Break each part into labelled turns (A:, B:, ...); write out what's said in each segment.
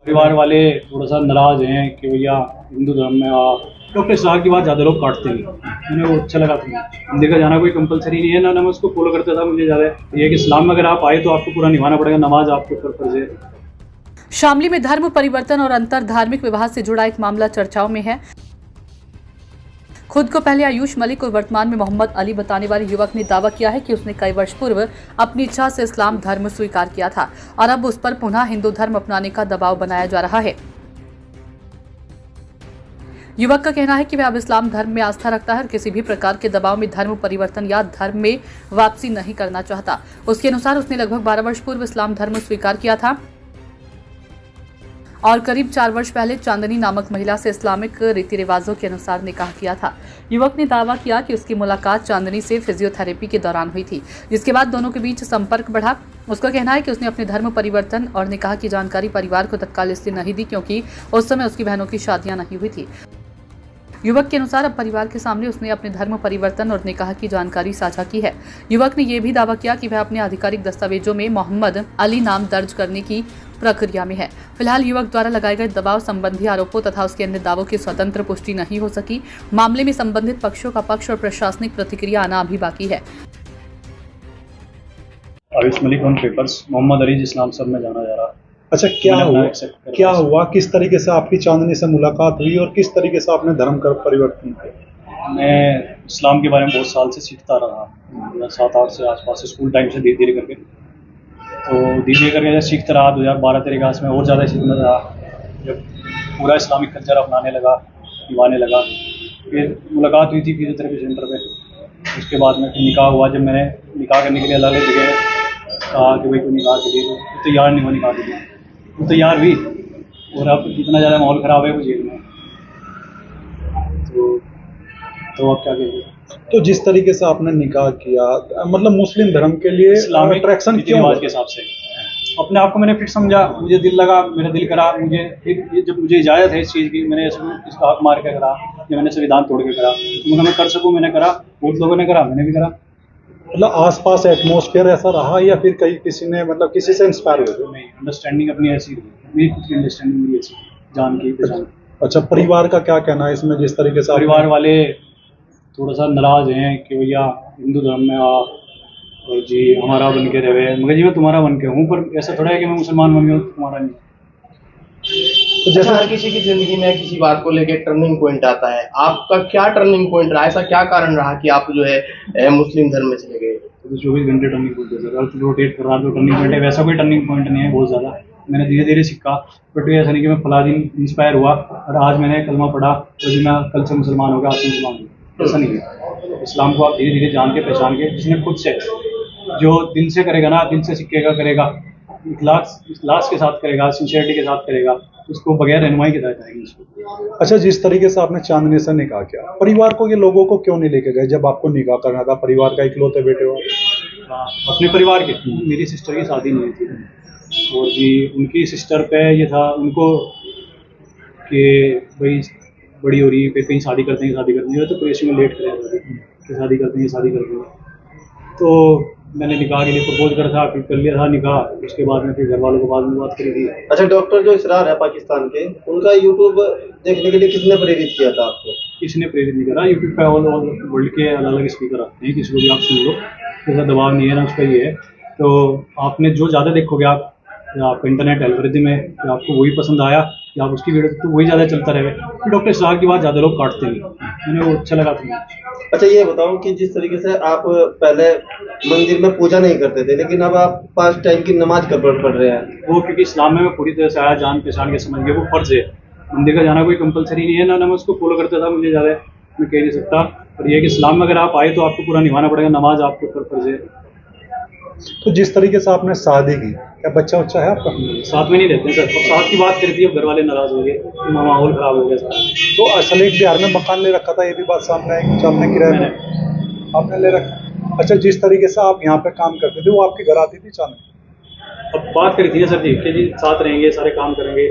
A: परिवार वाले थोड़ा सा नाराज हैं कि भैया हिंदू धर्म में आ डॉक्टर इस्लाम की बात ज़्यादा लोग काटते हैं। उन्हें वो अच्छा लगा था। मंदिर का जाना कोई कंपलसरी नहीं है ना, मैं उसको फॉलो करता था। मुझे ज़्यादा ये कि इस्लाम में अगर आप आए तो आपको पूरा निभाना पड़ेगा, नमाज आपके ऊपर फर्ज है।
B: शामली में धर्म परिवर्तन और अंतर धार्मिक विवाह से जुड़ा एक मामला चर्चाओं में है। खुद को पहले आयुष मलिक और वर्तमान में मोहम्मद अली बताने वाले युवक ने दावा किया है कि उसने कई वर्ष पूर्व अपनी इच्छा से इस्लाम धर्म स्वीकार किया था और अब उस पर पुनः हिंदू धर्म अपनाने का दबाव बनाया जा रहा है। युवक का कहना है कि वह अब इस्लाम धर्म में आस्था रखता है और किसी भी प्रकार के दबाव में धर्म परिवर्तन या धर्म में वापसी नहीं करना चाहता। उसके अनुसार उसने लगभग 12 वर्ष पूर्व इस्लाम धर्म स्वीकार किया था और करीब 4 वर्ष पहले चांदनी नामक महिला से इस्लामिक रीति रिवाजों के अनुसार निकाह किया था। युवक ने दावा किया कि उसकी मुलाकात चांदनी से फिजियोथेरेपी के दौरान हुई थी, जिसके बाद दोनों के बीच संपर्क बढ़ा। उसका कहना है कि उसने अपने धर्म परिवर्तन और निकाह की जानकारी परिवार को तत्काल इसलिए नहीं दी क्योंकि उस समय उसकी बहनों की शादियां नहीं हुई थी। युवक के अनुसार अब परिवार के सामने उसने अपने धर्म परिवर्तन और निकाह की जानकारी साझा की है। युवक ने यह भी दावा किया कि वह अपने आधिकारिक दस्तावेजों में मोहम्मद अली नाम दर्ज करने की प्रक्रिया में है। फिलहाल युवक द्वारा लगाए गए दबाव संबंधी आरोपों तथा उसके अन्य दावों की स्वतंत्र पुष्टि नहीं हो सकी। मामले में संबंधित पक्षों का पक्ष और प्रशासनिक प्रतिक्रिया आना अभी बाकी है।
A: आयुष मलिक ऑन पेपर्स, मोहम्मद अली इस्लाम सब में जाना जा रहा।
C: अच्छा, क्या हुआ किस तरीके से आपकी चांदनी से मुलाकात हुई और किस तरीके से आपने धर्म का परिवर्तन किया?
A: मैं इस्लाम के बारे में बहुत साल से सीखता रहा, 7-8 से आसपास स्कूल टाइम से धीरे धीरे करके। तो धीरे करके जब सीखता रहा 2012-13 के आस में और ज़्यादा सीखना रहा। जब पूरा इस्लामिक कल्चर अपनाने लगा, निभाने लगा, फिर मुलाकात हुई थी फिजियोथेरेपी सेंटर पे। उसके बाद में फिर निकाह हुआ। जब मैंने निकाह करने के लिए अलग अलग जगह कहा कि भाई कोई निकाह के लिए, तो तैयार नहीं हुआ निकाह के लिए। वो तैयार हुई और अब इतना ज़्यादा माहौल ख़राब है वो जेल में। तो अब क्या कहेंगे?
C: तो जिस तरीके से आपने निकाह किया, मतलब मुस्लिम धर्म के लिए
A: इस्लामिक
C: अट्रैक्शन
A: रीति
C: क्यों
A: रिवाज
C: हुआ?
A: के हिसाब से अपने आप को मैंने फिट समझा। मुझे दिल लगा, मेरा दिल करा। मुझे फिर जब मुझे इजाज़त है इस चीज़ की, मैंने इसका हक मार के करा या मैंने संविधान तोड़ के करा, तो मैं कर सकूँ मैंने करा। बहुत लोगों ने करा, मैंने भी करा।
C: मतलब आसपास एटमॉस्फेयर ऐसा रहा या फिर कहीं किसी ने मतलब किसी से इंस्पायर हुए?
A: नहीं, अंडरस्टैंडिंग अपनी ऐसी रही, मेरी खुद की अंडरस्टैंडिंग मेरी ऐसी जान की पहचान।
C: अच्छा, परिवार का क्या कहना है इसमें, जिस तरीके से
A: परिवार वाले थोड़ा सा नाराज हैं कि भैया हिंदू धर्म में आ और जी हमारा बन के रहे। मगर जी मैं तुम्हारा बन के हूँ, पर ऐसा थोड़ा है कि मैं मुसलमान बन गया हूँ तुम्हारा नहीं।
C: तो जैसे
D: हर किसी की जिंदगी में किसी बात को लेके टर्निंग पॉइंट आता है। आपका क्या टर्निंग पॉइंट रहा? ऐसा क्या कारण रहा कि आप जो है मुस्लिम धर्म में चले गए?
A: तो 24 घंटे टर्निंग पॉइंट है सर। अर्थ रोटेट कर रहा तो टर्निंग पॉइंट है, वैसा कोई टर्निंग पॉइंट नहीं है बहुत ज़्यादा। मैंने धीरे धीरे सीखा, बट ऐसा नहीं कि मैं फला दिन इंस्पायर हुआ और आज मैंने कलमा पढ़ा तो जी मैं कल से मुसलमान हो गया, आज से मुसलमान हो गया। ऐसा नहीं है। इस्लाम को आप धीरे धीरे जान के पहचान के, जिसने खुद से जो दिल से करेगा ना, दिल से सीखेगा, करेगा, इखलास के साथ करेगा, सिंसियरिटी के साथ करेगा, उसको बगैर रहनुमाई के साथ आएगी उसको।
C: अच्छा, जिस तरीके से आपने चांदनी से निकाह किया, परिवार को, ये लोगों को क्यों नहीं लेके गए जब आपको निकाह करना था? परिवार का इकलौते बेटे हो?
A: अपने परिवार के, मेरी सिस्टर की शादी नहीं हुई थी और जी उनकी सिस्टर पे ये था उनको कि भाई बड़ी हो रही है, फिर कहीं शादी करते हैं तो कुरैशी में लेट करें, शादी करते हैं। तो मैंने निकाह के लिए प्रपोज करा था, फिर कर लिया था निकाह। उसके बाद में फिर घर वालों को बाद में बात करी थी।
D: अच्छा, डॉक्टर जो इसरार है पाकिस्तान के, उनका यूट्यूब देखने के लिए किसने प्रेरित किया था आपको?
A: किसी ने प्रेरित नहीं करा। यूट्यूब पे ऑल वर्ल्ड के अलग अलग स्पीकर आते हैं, किसी को भी आप सुन लो, ऐसा दबाव नहीं है ना उसका। ये है तो आपने जो ज़्यादा देखोगे आप, या आपका इंटरनेट एल्गोरिथम है, या आपको वही पसंद आया या आप उसकी वीडियो तो वही ज़्यादा चलता रहेगा। फिर डॉक्टर इस्लाम की बात ज़्यादा लोग काटते नहीं, उन्हें वो अच्छा लगा था।
D: अच्छा, ये बताओ कि जिस तरीके से आप पहले मंदिर में पूजा नहीं करते थे, लेकिन अब आप 5 टाइम की नमाज पढ़ रहे हैं,
A: वो क्योंकि इस्लाम में मैं पूरी तरह से आया, जान पहचान के समझ गया वो फर्ज है। मंदिर का जाना कोई कंपलसरी नहीं है ना, मैं उसको फॉलो करता था। मुझे ज़्यादा मैं कह नहीं सकता, पर यह है कि इस्लाम में अगर आप आए तो आपको पूरा निभाना पड़ेगा, नमाज आपके ऊपर फर्ज है।
C: तो जिस तरीके से आपने शादी की, क्या बच्चा है आपका?
A: साथ में नहीं रहते हैं सर। अब साथ की बात करी थी, अब घर वाले नाराज हो गए, माहौल खराब हो गया सारा।
C: तो असल एक बिहार में मकान ले रखा था, ये भी बात सामने आई कुछ आपने किराए में आपने ले रखा? अच्छा, जिस तरीके से आप यहाँ पे काम करते थे वो आपके घर आती थी चांदनी?
A: अब बात करी थी ना सर जी कि जी साथ रहेंगे, सारे काम करेंगे,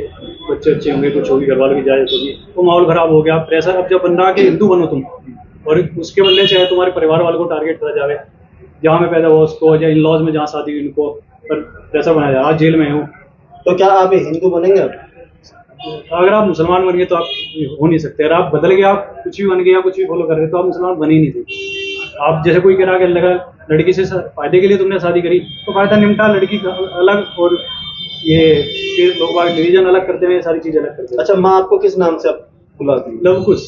A: बच्चे अच्छे होंगे, कुछ होगी, घर वालों की इजाजत होगी, तो माहौल खराब हो गया। प्रेशर अब जब बन रहा कि हिंदू बनो तुम, और उसके बनने चाहे तुम्हारे परिवार वालों को टारगेट करा जाए, जहाँ में पैदा हुआ उसको या इन लॉज में जहाँ शादी हुई उनको, पर प्रेशर बनाया जा रहा। आज जेल में हूँ।
D: तो क्या आप हिंदू बनेंगे?
A: अगर आप मुसलमान बन गए तो आप हो नहीं सकते, अगर आप बदल गए, आप कुछ भी बन गए या कुछ भी फॉलो कर रहे तो आप मुसलमान बन ही नहीं थे। आप जैसे कोई कह रहा कि लगा लड़की से फायदे के लिए तुमने शादी करी, तो फायदा निपटा, लड़की का अलग, और ये लोग बाग डिवीजन अलग करते हुए सारी चीज़ अलग करते हैं।
E: अच्छा, माँ आपको किस नाम से आप बुलाती है?
A: लव कुश,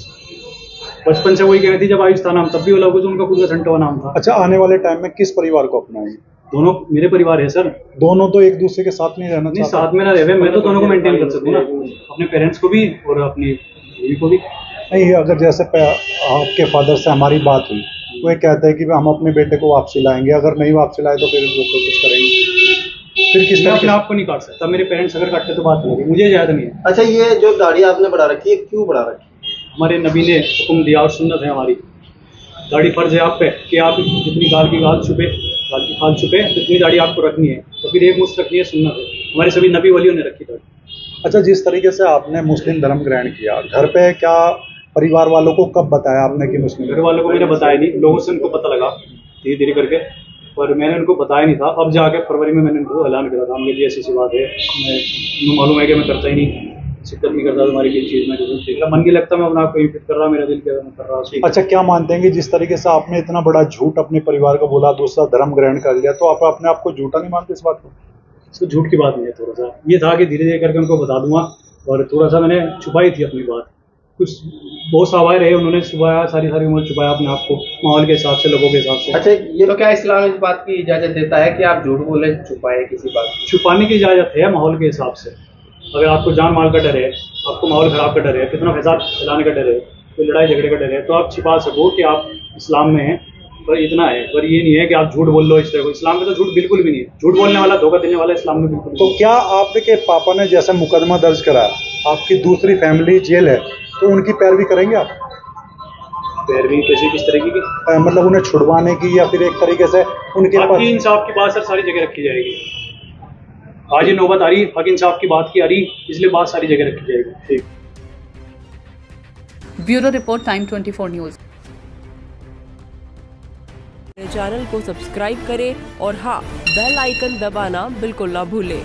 A: बचपन से वही कहती थी, जब आयुष था नाम तब भी वो लव कुश उनका खुद का संटवा नाम था।
C: अच्छा, आने वाले टाइम में किस परिवार को अपनाएंगे?
A: दोनों मेरे परिवार है सर।
C: दोनों तो एक दूसरे के साथ नहीं रहना
A: नहीं,
C: चाहते?
A: साथ में ना रहे, मैं तो दोनों को मेंटेन कर सकूँ ना, अपने पेरेंट्स को भी और अपनी बीवी को भी।
C: नहीं, अगर जैसे आपके फादर से हमारी बात हुई, वो ये कहते हैं कि हम अपने बेटे को वापसी लाएंगे, अगर नहीं वापसी लाए तो फिर वो कुछ करेंगे, फिर किस
A: मैं अपने आप को नहीं काट सकता, मेरे पेरेंट्स अगर काटते तो बात होगी, मुझे याद नहीं है।
E: अच्छा, ये जो दाढ़ी आपने बढ़ा रखी है, क्यों बढ़ा रखी है?
A: हमारे नबी ने हुक्म दिया और सुन्नत है हमारी, दाढ़ी फर्ज है आप पे कि आप जितनी गाल की खाल छुपे जितनी दाढ़ी आपको रखनी है, तो फिर एक मुश्त रखनी है, सुन्नत है। हमारे सभी नबी वलियों ने रखी दाढ़ी।
C: अच्छा, जिस तरीके से आपने मुस्लिम धर्म ग्रहण किया, घर पे क्या परिवार वालों को कब बताया आपने कि मुस्लिम?
A: घर वालों को मैंने बताया नहीं, लोगों से उनको पता लगा धीरे धीरे करके, पर मैंने उनको बताया नहीं था। अब जाके फरवरी में मैंने उनको ऐलान करा था, मेरी ऐसी सी बात है, मैं मालूम है कि मैं करता ही नहीं, शिक्कत नहीं करता तुम्हारी किसी चीज़ में, जो मन नहीं लगता मैं अपना आपको फिट कर रहा, मेरा दिल क्या मैं कर रहा।
C: अच्छा, क्या मानते हैं कि जिस तरीके से आपने इतना बड़ा झूठ अपने परिवार को बोला, दूसरा धर्म ग्रहण कर लिया, तो आप अपने आप को झूठा नहीं मानते इस बात को?
A: इसको झूठ की बात नहीं है, थोड़ा सा ये था कि धीरे धीरे करके उनको बता दूंगा, और थोड़ा सा मैंने छुपाई थी अपनी बात, कुछ बहुत सवाल रहे, उन्होंने छुपाया, सारी उम्र छुपाया अपने आप को, माहौल के हिसाब से, लोगों के हिसाब से।
D: अच्छा, ये तो क्या इस्लाम इस बात की इजाजत देता है कि आप झूठ बोले, छुपाए किसी बात की?
A: छुपाने की इजाज़त है माहौल के हिसाब से। अगर आपको जान माल का डर है, आपको माहौल ख़राब का डर है, कितना फसाद फैलाने का डर है, कोई लड़ाई झगड़े का डर है, तो आप छिपा सको कि आप इस्लाम में हैं, पर इतना है। पर ये नहीं है कि आप झूठ बोल लो इस तरह को, इस्लाम में तो झूठ बिल्कुल भी नहीं है, झूठ बोलने वाला, धोखा देने वाला इस्लाम में बिल्कुल
C: तो क्या आपके पापा ने जैसा मुकदमा दर्ज कराया, आपकी दूसरी फैमिली जेल है, तो उनकी पैरवी करेंगे आप?
A: पैरवी कैसी, किस तरीके की?
C: मतलब उन्हें छुड़वाने की, या फिर एक तरीके से उनके
A: हक
C: पास?
A: इंसाफ की बात सर सारी जगह रखी जाएगी। आज ये नौबत आ रही, हक इंसाफ की बात की आ रही, इसलिए बात सारी जगह रखी जाएगी। ठीक।
B: Bureau report, time 24 news.
F: Channel को सब्सक्राइब करें और हाँ, बेल आइकन दबाना बिल्कुल ना भूलें।